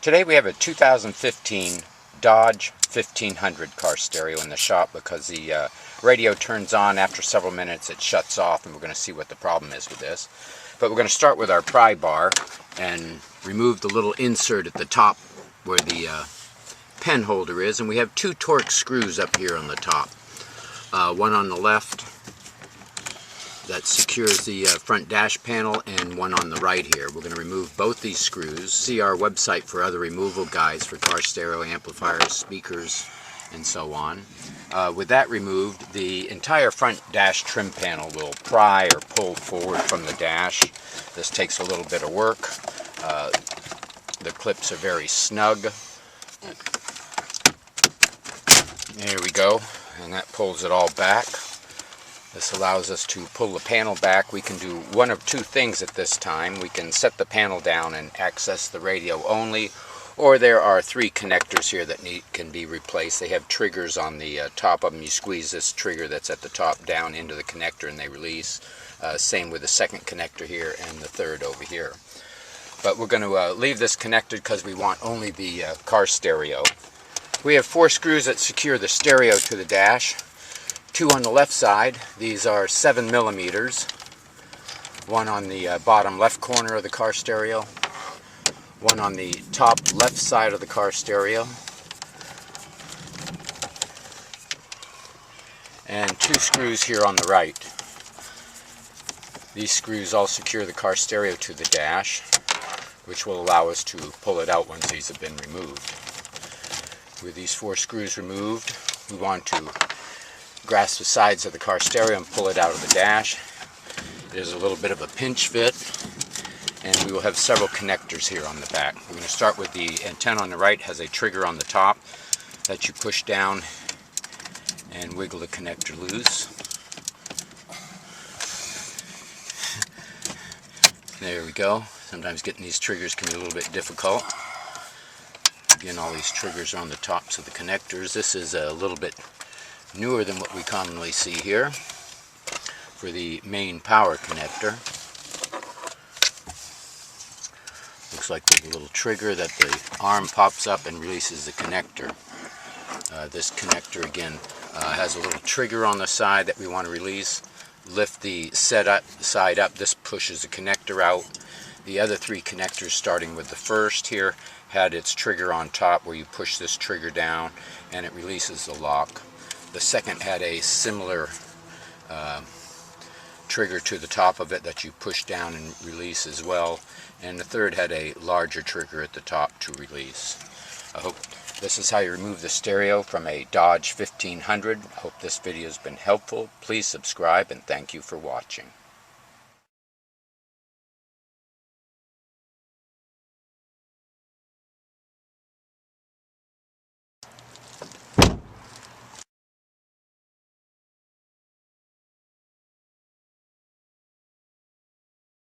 Today we have a 2015 Dodge 1500 car stereo in the shop because the radio turns on. After several minutes it shuts off, and we're going to see what the problem is with this. But we're going to start with our pry bar and remove the little insert at the top where the pen holder is, and we have two Torx screws up here on the top. One on the left that secures the front dash panel, and one on the right here. We're going to remove both these screws. See our website for other removal guides for car stereo amplifiers, speakers, and so on. With that removed, the entire front dash trim panel will pry or pull forward from the dash. This takes a little bit of work. The clips are very snug. There we go, and that pulls it all back. This allows us to pull the panel back. We can do one of two things at this time. We can set the panel down and access the radio only, or there are three connectors here that can be replaced. They have triggers on the top of them. You squeeze this trigger that's at the top down into the connector and they release. Same with the second connector here and the third over here. But we're going to leave this connected because we want only the car stereo. We have four screws that secure the stereo to the dash. Two on the left side. These are 7 millimeters. One on the bottom left corner of the car stereo. One on the top left side of the car stereo. And two screws here on the right. These screws all secure the car stereo to the dash, which will allow us to pull it out once these have been removed. With these four screws removed, we want to grasp the sides of the car stereo and pull it out of the dash. It is a little bit of a pinch fit, and we will have several connectors here on the back. We're going to start with the antenna on the right. Has a trigger on the top that you push down and wiggle the connector loose. There we go. Sometimes getting these triggers can be a little bit difficult. Again, all these triggers are on the tops of the connectors. This is a little bit newer than what we commonly see here for the main power connector. Looks like there's a little trigger that the arm pops up and releases the connector. This connector again has a little trigger on the side that we want to release. Lift the side up. This pushes the connector out. The other three connectors, starting with the first here, had its trigger on top where you push this trigger down and it releases the lock. The second had a similar trigger to the top of it that you push down and release as well. And the third had a larger trigger at the top to release. I hope this is how you remove the stereo from a Dodge 1500. I hope this video has been helpful. Please subscribe, and thank you for watching.